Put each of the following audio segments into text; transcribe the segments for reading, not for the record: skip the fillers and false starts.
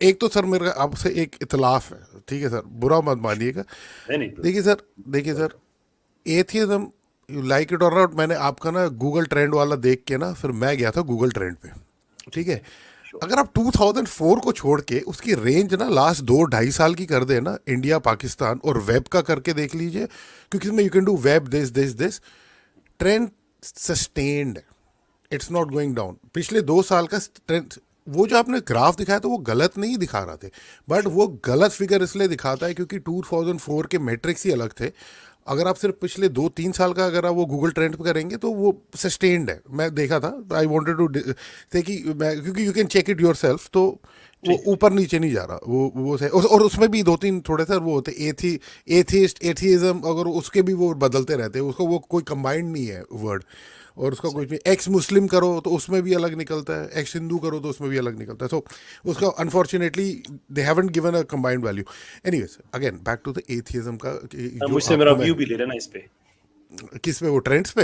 एक तो सर मेरा आपसे एक इतलाफ है, ठीक है सर, बुरा मत मानिएगा। नहीं नहीं देखिए सर, देखिए sir, atheism, you like it और नॉट, मैंने आपका ना गूगल ट्रेंड वाला देख के ना फिर मैं गया था गूगल ट्रेंड पे, ठीक ठीक है। है। श्योर। अगर आप 2004 को छोड़ के उसकी रेंज ना लास्ट 2 ढाई साल की कर दे ना, इंडिया पाकिस्तान और वेब का करके देख लीजिए, क्योंकि इसमें you can do web this, trend sustained, it's not going down. पिछले 2 साल का ट्रेंड, वो जो आपने ग्राफ दिखाया तो वो गलत नहीं दिखा रहा थे, बट श्योर। वो गलत फिगर इसलिए दिखाता है क्योंकि 2004 के मैट्रिक्स ही अलग थे। अगर आप सिर्फ पिछले 2 3 साल का अगर आप वो गूगल ट्रेंड पे करेंगे तो वो सस्टेन्ड है, मैं देखा था, आई वांटेड टू से कि मैं, क्योंकि you can check it yourself, तो वो ठीक है। ऊपर नीचे नहीं जा रहा, वो है और उसमें भी 2 3 थोड़े से वो होते एथीस्ट एथीइज्म, अगर उसके भी वो बदलते रहते हैं, उसको वो कोई कंबाइंड नहीं है वर्ड, और उसका सही। कुछ भी एक्स मुस्लिम करो तो उसमें भी अलग निकलता है, एक्स हिंदू करो तो उसमें भी अलग निकलता है, तो उसका unfortunately they haven't given a combined value. Anyways again back to the atheism का जो मुझसे मेरा आपको मैं व्यू भी ले लेना इस पे। किस पे, वो ट्रेंड्स पे।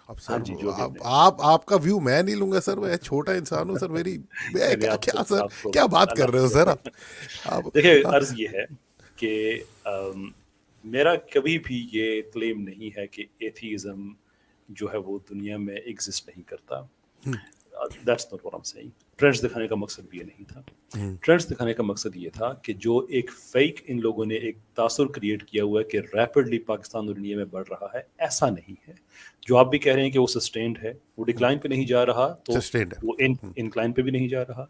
अब हाँ सर जी, जो भी आप आपने। आप आपका व्यू मैं नहीं लूंगा सर, मैं छोटा इंसान हूँ सर, मेरी मैं नहीं नहीं, क्या आपको क्या सर, आपको क्या बात बताना कर रहे हो सर पड़ेगा। आप देखिए, हाँ, अर्ज ये है कि मेरा कभी भी ये क्लेम नहीं है कि एथीइज्म जो है वो दुनिया में एग्जिस्ट नहीं करता। That's not what I am saying. Trends दिखाने का मकसद भी ये नहीं था। ट्रेंड्स दिखाने का मकसद ये था कि जो एक फेक इन लोगों ने एक तासुर क्रिएट किया हुआ है कि रैपिडली पाकिस्तान और इंडिया में बढ़ रहा है, ऐसा नहीं है। जो आप भी कह रहे हैं कि वो सस्टेन्ड है, वो डिक्लाइन पे नहीं जा रहा, तो सस्टेन्ड वो इनक्लाइन पे भी नहीं जा रहा।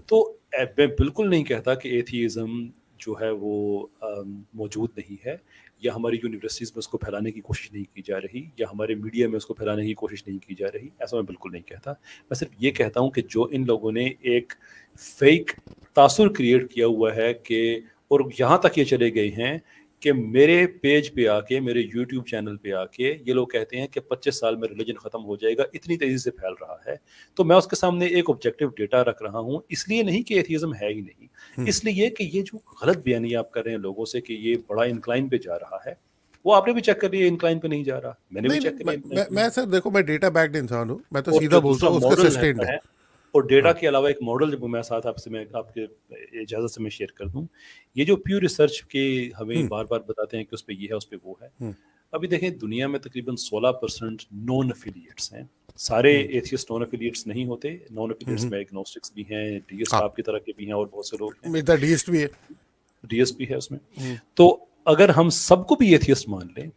तो मैं बिल्कुल नहीं कहता कि एथीइज्म जो है वो मौजूद नहीं है, या हमारी यूनिवर्सिटीज़ में उसको फैलाने की कोशिश नहीं की जा रही, या हमारे मीडिया में उसको फैलाने की कोशिश नहीं की जा रही, ऐसा मैं बिल्कुल नहीं कहता। मैं सिर्फ ये कहता हूँ कि जो इन लोगों ने एक फेक तासुर क्रिएट किया हुआ है कि, और यहाँ तक ये चले गए हैं कि मेरे पेज पे आके, मेरे यूट्यूब चैनल पे आके ये लोग कहते हैं कि 25 साल में रिलीजन ख़त्म हो जाएगा, इतनी तेज़ी से फैल रहा है। तो मैं उसके सामने एक ऑब्जेक्टिव डेटा रख रहा हूँ, इसलिए नहीं कि एथियज्म है ही नहीं, इसलिए कि ये जो गलत बयानी आप कर रहे हैं लोगों से कि ये बड़ा इंक्लाइन पे जा रहा है, वो आपने भी चेक कर लिया इंक्लाइन पे नहीं जा रहा, मैंने भी नहीं नहीं, चेक कर लिया इंक्लाइन पे नहीं मैं जा सर देखो, मैं डेटा बैक्ड इंसान हूँ, मैं तो रहा। और सीधा जो बोलता दूसरा हूँ उसका मॉडल सस्टेन्ड रहता है। है, और डेटा हाँ के अलावा एक मॉडल जब मैं साथ आपसे मैं आपके इजाज़त से मैं शेयर कर दूँ, ये जो प्यू रिसर्च के हमें बार-बार बताते हैं कि उस पे ये है, उस पे वो है। अभी देखें, दुनिया में तकरीबन 16% नॉन एफिलिएट्स हैं। सारे एथियस्ट नॉन एफिलिएट्स नहीं होते। नॉन एफिलिएट्स में एग्नोस्टिक्स भी हैं, डीइस्ट हाँ, आप की तरह के भी हैं, और बहुत से लोग हैं। मेरा डीएसट भी है। डीएसपी है उसमें। तो अगर हम सबको भी एथियस्ट मान लें,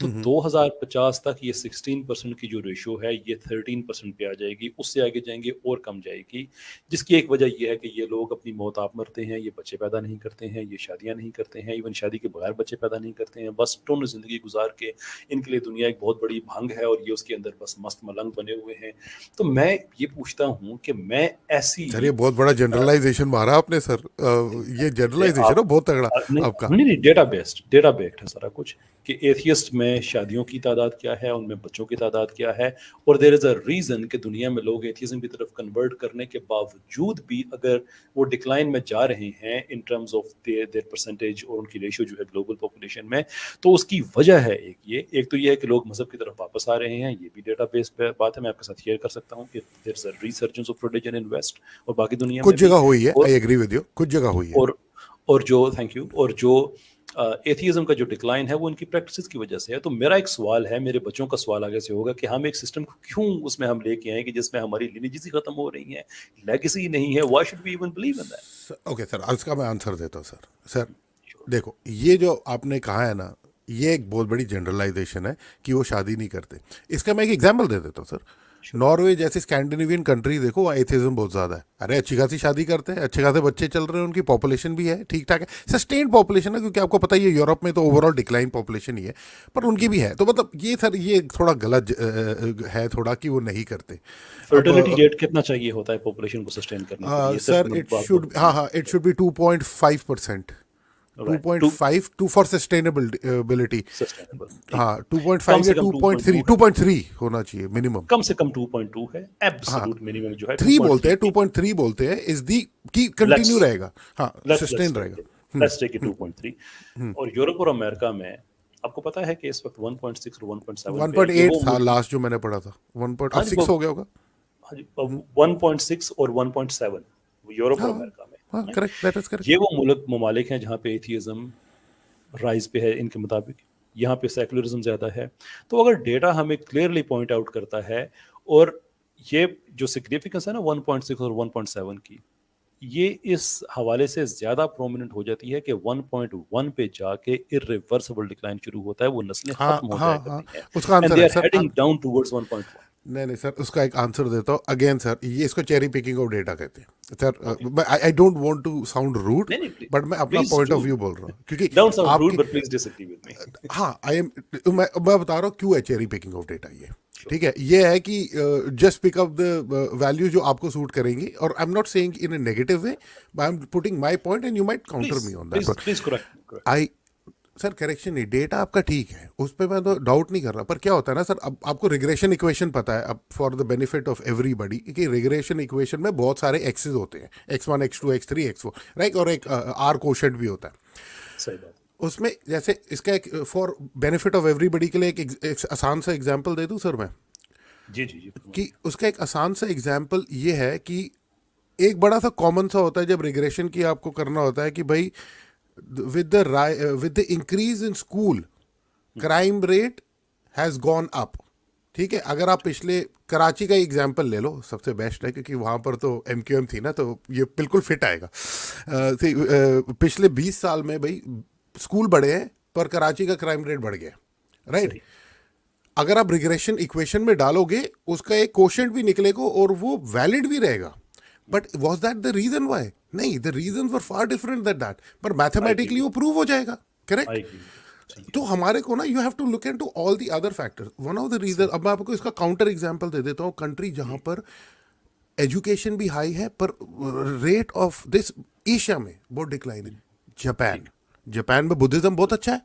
तो 2050 तक ये 16% की जो रेशियो है ये 13% पे आ जाएगी, उससे आगे जाएंगे और कम जाएगी। जिसकी एक वजह ये है कि ये लोग अपनी मौत आप मरते हैं, ये बच्चे पैदा नहीं करते हैं, ये शादियां नहीं करते हैं, इवन शादी के बगैर बच्चे पैदा नहीं करते हैं, बस टुन जिंदगी गुजार के इनके लिए दुनिया एक बहुत बड़ी भंग है, और ये उसके अंदर बस मस्त मलंग बने हुए हैं। तो मैं ये पूछता हूँ कि मैं ऐसी सर ये बहुत बड़ा जनरलाइजेशन मारा आपने सर, ये से जनरलाइजेशन है आप बहुत तगड़ा नहीं आपका। नहीं नहीं, डेटा बेस्ड है सारा कुछ, कि एथियस्ट में शादियों की तादाद क्या है, उनमें बच्चों की तादाद क्या है, और देयर इज अ रीजन कि दुनिया में लोग एथियज्म की तरफ कन्वर्ट करने के बावजूद भी अगर वो डिक्लाइन में जा रहे हैं in terms of their percentage और उनकी रेशियो जो है ग्लोबल पॉपुलेशन में, तो उसकी वजह है एक तो ये है कि लोग मजहब की तरफ वापस आ रहे हैं, ये भी डेटा बेस पे बात है, मैं आपके साथ शेयर कर सकता हूँ कि there is a resurgence of religion in west और बाकी दुनिया कुछ में भी। जगह हुई है, और आई एग्री विद यू, कुछ जगह हुई है। और और जो थैंक यू, और जो एथियज्म का जो डिक्लाइन है वो इनकी प्रैक्टिसेस की वजह से है। तो मेरा एक सवाल है, मेरे बच्चों का सवाल आगे से होगा कि हम एक सिस्टम को क्यों उसमें हम लेके आए कि जिसमें हमारी लिनिजेस ही खत्म हो रही हैं, लेगेसी नहीं है, why should we even believe in that. Okay sir, इसका मैं आंसर देता हूँ सर। सर देखो, ये जो आपने कहा है ना, ये एक बहुत बड़ी जनरलाइजेशन है कि वो शादी नहीं करते। इसका मैं एक एग्जांपल दे देता हूँ सर। श्योर। नॉर्वे जैसी स्कैंडिनेवियन कंट्री देखो, वहाँ एथिज्म बहुत ज़्यादा है, अरे अच्छी खासी शादी करते हैं, अच्छे खासे बच्चे चल रहे हैं, उनकी पॉपुलेशन भी है ठीक ठाक है, सस्टेन्ड पॉपुलेशन है, क्योंकि आपको पता ही है यूरोप में तो ओवरऑल डिक्लाइन पॉपुलेशन ही है, पर उनकी भी है। तो मतलब ये सर, ये थोड़ा गलत है थोड़ा कि वो नहीं करते। अब फर्टिलिटी रेट कितना चाहिए होता है पॉपुलेशन को सस्टेन करने के लिए, सिर्फ सर मैं इट बात शुड, हाँ बोलूँ। हाँ, it should be 2.5%। Two right point two five two for sustainability. Sustainable, ठीक हाँ है। टू पॉइंट कम फाइव या से कम टू पॉइंट 2.2 थ्री है, 2.3 होना चाहिए मिनिमम। कम से कम 2.2 है, हाँ, एब्सोल्यूट मिनिमम जो है 3 बोलते 2.3 हैं, टू ठीक पॉइंट थ्री बोलते हैं, इज दी की कंटिन्यू है। रहेगा, हाँ सस्टेन रहेगा। Let's take it 2.3। और यूरोप और अमेरिका में आपको पता है कि इस वक्त 1.6 और 1.7 वन पे है, पॉइंट ये एट वो था मुल्क। लास्ट जो मैंने पढ़ा था, वन पॉइंट अब हाँ जी, 6 हो गया होगा। हाँ जी, 1.6 और 1.7 यूरोप और हाँ अमेरिका में। हाँ, करेक्ट, दैट इज करेक्ट। ये वो मुल्क ममालिक हैं जहाँ पे एथियज़म राइज पे है इनके मुताबिक, यहाँ पे सेकुलरिज्म ज़्यादा है। तो अगर डेटा हमें क्लियरली पॉइंट आउट करता है, और ये जो सिग्निफिकेंस है ना 1.6 और 1.7 की, ये इस हवाले से ज़्यादा प्रोमिनेंट हो जाती है कि 1.1 पे जाके इर्रिवर्सिबल डिक्लाइन शुरू होता है, वो नस्लें हाँ खत्म हो जाया हाँ हाँ, करती हैं, उसका एंड आंसर दे है आर सर। Heading down towards 1.1। नहीं नहीं सर, उसका एक आंसर देता हूँ अगेन सर, ये इसको चेरी पिकिंग ऑफ डेटा कहते हैं okay, sir. I don't want to sound rude, नहीं नहीं, प्लीज बट मैं अपना please point of do, view बोल रहा हूँ क्योंकि डोंट साउंड रूड आपकी, but please disagree with me. हाँ आई एम, मैं बता रहा हूँ क्यों है चेरी पिकिंग ऑफ डेटा ये। ठीक है, ये है कि just pick up the value जो आपको सूट करेंगी, और I am not saying in a negative way, I am putting my point and you might counter please me on that please one. Please correct. I sir correction नहीं, data आपका ठीक है, उस पर मैं तो डाउट नहीं कर रहा, पर क्या होता है ना सर, अब आपको रिग्रेशन इक्वेशन पता है, अब for the benefit of everybody, कि रिग्रेशन इक्वेशन में बहुत सारे एक्सेस होते हैं, x1 x2 x3 x4, right, और एक आर कोशेंट भी होता है सही बात। उसमें। जैसे इसका एक फॉर बेनिफिट ऑफ एवरीबडी के लिए एक आसान सा एग्जांपल दे दूं सर मैं, जी जी जी, फरमाइए। कि उसका एक आसान सा एग्जांपल ये है कि एक बड़ा सा कॉमन सा होता है जब रिग्रेशन की आपको करना होता है कि भाई with the increase in school crime rate has gone up। ठीक है, अगर आप पिछले कराची का एग्जांपल ले लो, सबसे बेस्ट है क्योंकि वहां पर तो एमक्यूएम थी ना, तो ये बिल्कुल फिट आएगा। पिछले 20 साल में भाई स्कूल बढ़े हैं पर कराची का क्राइम रेट बढ़ गया, राइट। सही। अगर आप रिग्रेशन इक्वेशन में डालोगे उसका एक कोशेंट भी निकलेगा और वो वैलिड भी रहेगा, but was that the reason why? नहीं, the reason were far different that that, पर आई एग्री मैथमेटिकली वो विद प्रूव हो जाएगा, आई करेक्ट। एग्री विद सही है। तो हमारे को ना, you have to look into all the other factors, one of the reason. सही। अब मैं आपको इसका काउंटर एग्जांपल दे देता हूँ, कंट्री जहां पर एजुकेशन भी हाई है पर रेट ऑफ दिस एशिया में बहुत डिक्लाइन है, जापान। ठीक। जापान में बुद्धिज्म बहुत अच्छा है,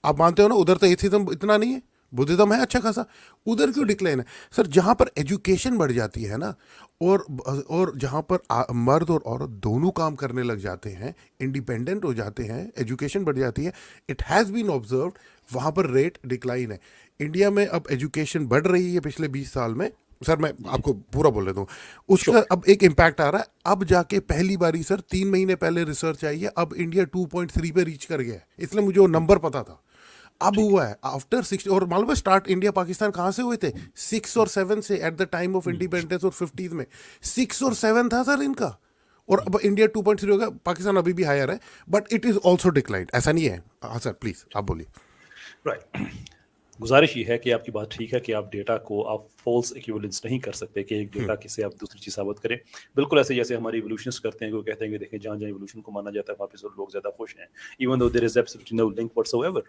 आप मानते हो ना, उधर तो एथिज्म इतना नहीं है, बुद्धिज्म है अच्छा खासा, उधर क्यों सही। डिक्लाइन है? सर जहां पर एजुकेशन बढ़ जाती है ना, और जहां पर मर्द और औरत दोनों काम करने लग जाते हैं, इंडिपेंडेंट हो जाते हैं, एजुकेशन बढ़ जाती है, इट हैज़ बीन ऑब्जर्व्ड, वहां पर रेट डिक्लाइन है। इंडिया में अब एजुकेशन बढ़ रही है पिछले 20 साल में सर, मैं जी जी। आपको पूरा बोल देता हूँ, उसका श्योर। अब एक इम्पैक्ट आ रहा है। अब जाके पहली बारी सर 3 महीने पहले रिसर्च आई है, अब इंडिया 2.3 पे रीच कर गया है, इसलिए मुझे वो नंबर पता था। अब ठीक है। हुआ है आफ्टर 60, और मालूम है स्टार्ट इंडिया पाकिस्तान कहाँ से हुए थे? 6 और 7 से, at the time of independence, और 50s में 6 और 7 था सर इनका, और अब इंडिया 2.3 होगा, पाकिस्तान अभी भी हायर है, but it is also declined, ऐसा नहीं है। हाँ सर प्लीज आप बोलिए। राइट। गुजारिश ये है कि आपकी बात ठीक है कि आप डेटा को आप फॉल्स इक्विवेलेंस नहीं कर सकते कि एक डेटा किसे आप दूसरी चीज़ साबित करें। बिल्कुल ऐसे जैसे हमारे इवोल्यूशनिस्ट करते हैं, वो कहते हैं कि देखें जहाँ जहाँ इवोल्यूशन को माना जाता है वहाँ पे सब लोग ज़्यादा खुश हैं, even though there is absolutely no link whatsoever.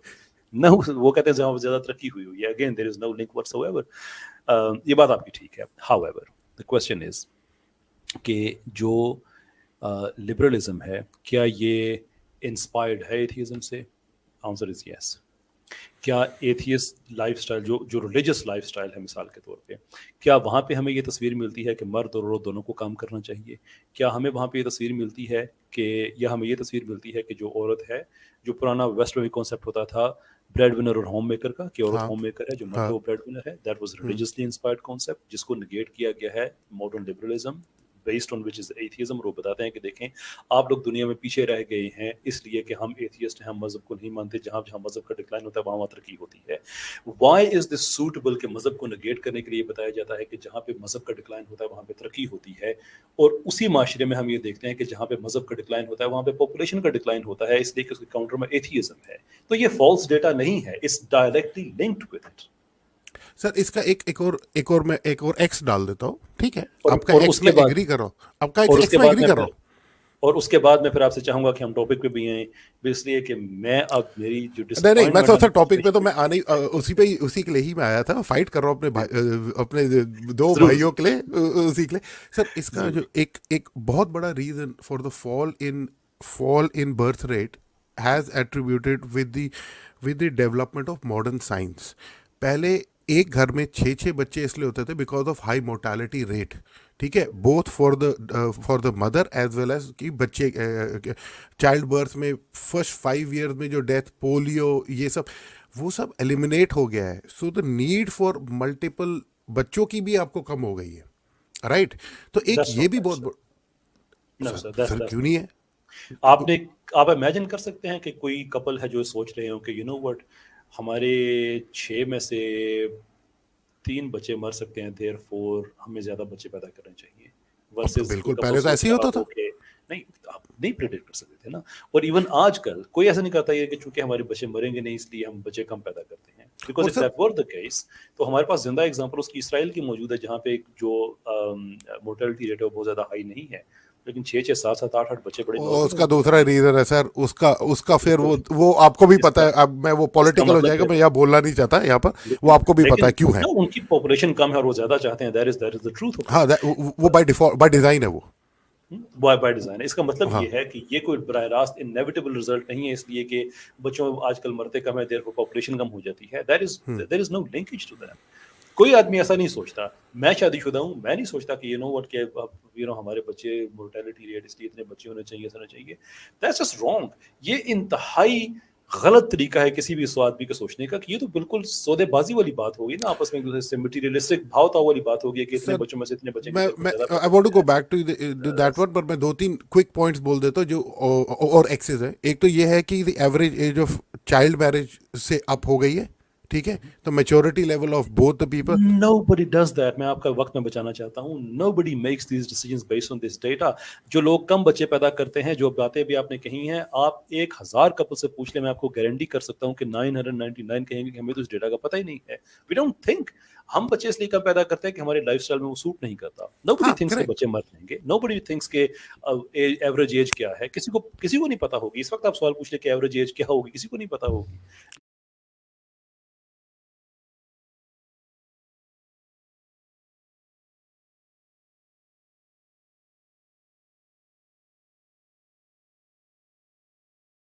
No, वो कहते हैं जहाँ ज़्यादा तरक्की हुई हुई है, again there is no link whatsoever. ये बात आपकी ठीक है। हाउएवर द क्वेश्चन इज कि जो लिबरलिज्म है, क्या ये इंस्पायर्ड है एथियज्म से? Answer is yes. क्या एथियस्ट लाइफस्टाइल, जो जो रिलीजियस लाइफस्टाइल है मिसाल के तौर पे, क्या वहाँ पे हमें ये तस्वीर मिलती है कि मर्द और औरत दोनों को काम करना चाहिए? क्या हमें वहाँ पे ये तस्वीर मिलती है कि, या हमें ये तस्वीर मिलती है कि जो औरत है, जो पुराना वेस्ट में भी कॉन्सेप्ट होता था ब्रेड विनर और होम मेकर का, कि औरत हाँ होम मेकर है, जो मर्द है हाँ। वो ब्रेड विनर है, that was religiously inspired concept, जिसको निगेट किया गया है modern liberalism based on which is atheism. और वो बताते हैं कि देखें, आप लोग दुनिया में पीछे रह गए हैं इसलिए कि हम एथियस्ट हैं, हम मजहब को नहीं मानते, जहां जहां मजहब का डिक्लाइन होता है वहां वहां तरक्की होती है। व्हाई इज दिस सूटेबल कि मजहब को निगेट करने के लिए बताया जाता है कि जहां पे मजहब का डिक्लाइन होता है वहां पे तरक्की होती है, और उसी माशरे में हम ये देखते हैं कि जहां पे मजहब का डिक्लाइन होता है वहां पे पॉपुलेशन का डिक्लाइन होता है, इसलिए कि उसके काउंटर में एथियज्म है। तो ये फॉल्स डेटा नहीं है, it's directly linked with it. Sir इसका एक और मैं एक और एक्स डाल देता हूँ, ठीक है, आपका और एक्स उसके में बाद, एग्री कर रहा हूँ, आपका और एक्स उसके में बाद एग्री मैं कर रहा फिर हूँ। और उसके बाद मैं फिर आपसे चाहूंगा कि हम टॉपिक पे भी आए, इसलिए कि मैं अब मेरी जो नहीं नहीं, मैं डिसअपॉइंटमेंट तो है सर ना टॉपिक पे तो स्पेशली, मैं आने उसी पे ही, उसी के लिए ही मैं आया था, फाइट कर रहा हूँ अपने भाई, अपने दो जरूर भाइयों के लिए, उसी के लिए। सर इसका जरूर। जो एक एक बहुत बड़ा reason for the fall in birth rate has attributed with the development of modern science. पहले एक घर में 6 6 बच्चे इसलिए होते थे because of high mortality rate, ठीक है, both for the mother as well as कि बच्चे चाइल्ड बर्थ में फर्स्ट 5 ईयर में जो डेथ, पोलियो, ये सब वो सब एलिमिनेट हो गया है, so the need for multiple बच्चों की भी आपको कम हो गई है, राइट। तो एक दैट्स ये नॉट भी राइट बहुत sir. No sir sir, sir that's क्यों नहीं है? आपने आप इमेजिन कर सकते हैं कि कोई कपल है जो सोच रहे हो कि यू नो व्हाट, हमारे 6 में से 3 बच्चे मर सकते हैं, देयरफॉर हमें ज़्यादा बच्चे पैदा करने चाहिए, अब तो वर्सेस कोई बिल्कुल कपल पहले तो सोच ऐसे ही रहा होता हो था। कि नहीं, आप नहीं प्रेडिक्ट कर सकते थे ना। और इवन आजकल कोई ऐसा नहीं करता ये कि चूंकि हमारे बच्चे मरेंगे नहीं इसलिए हम बच्चे कम पैदा करते हैं, बिकॉज और if sir that were the case, तो हमारे पास जिंदा एग्जांपल उसकी इसराइल की मौजूद है, जहाँ पे एक जो मोर्टेलिटी रेट है वो बहुत ज़्यादा हाई नहीं है, लेकिन 6-6, 7-7, 8-8 बच्चे बड़े और नॉर्मल है उसका उनके दूसरा लिए। रीजन है सर, उसका उसका फिर बिल्कुल। वो आपको भी पता इसका है। अब मैं वो इसका पॉलिटिकल हो मतलब जाएगा, है, मैं यहाँ बोलना नहीं चाहता यहाँ पर। वो लेकिन आपको भी पता लेकिन है क्यों है। ना उनकी पॉपुलेशन कम है और वो ज़्यादा चाहते हैं, that is the truth of हाँ, इट। वो बाय डिफॉल्ट बाय डिजाइन है वो। बाय डिज़ाइन है। इसका मतलब हाँ। ये है कि ये कोई बराह रास्त इनेविटेबल रिजल्ट नहीं है इसलिए कि बच्चों आजकल मरते कम है, देयरफॉर पॉपुलेशन कम हो जाती है। There is no linkage to that. कोई आदमी ऐसा नहीं सोचता। मैं शादीशुदा हूँ, मैं नहीं सोचता कि यू नो व्हाट, कि अब यू नो हमारे बच्चे मोर्टेलिटी रेट इसलिए इतने बच्चे होने चाहिए, ऐसा होना चाहिए। That's just wrong. ये इंतहाई गलत तरीका है किसी भी इस आदमी के सोचने का, कि ये तो बिल्कुल सौदेबाजी वाली बात होगी ना, आपस में एक दूसरे से मटेरियलिस्टिक भाव-ताव वाली बात होगी कि इतने सर बच्चों में से इतने बचेंगे, मैं देयरफॉर मैं ज़्यादा आई पैदा वांट टू करना गो है। बैक टू दैट वन, पर मैं दो तीन क्विक पॉइंट्स बोल देता हूँ जो और एक्सेस है। एक तो ये है कि the average age of child marriage से अप हो गई है, ठीक है? तो maturity level of both the people. Nobody does that। मैं आपका वक्त में बचाना चाहता हूँ। Nobody makes these decisions based on this data। जो लोग कम बच्चे पैदा करते हैं, जो बातें भी आपने कही हैं, आप 1000 कपल से पूछ लें, मैं आपको गारंटी कर सकता हूँ कि 999 कहेंगे कि हमें तो इस डेटा का पता ही नहीं है। We don't think। हम बच्चे इसलिए कम पैदा करते हैं कि हमारे लाइफस्टाइल में वो सूट नहीं करता। Nobody हाँ, thinks कि करेक्ट। बच्चे मर जाएंगे। Nobody thinks कि एवरेज एज क्या है। किसी को नहीं पता होगी। इस वक्त आप सवाल पूछ ले कि एवरेज एज क्या होगी, किसी को नहीं पता होगी।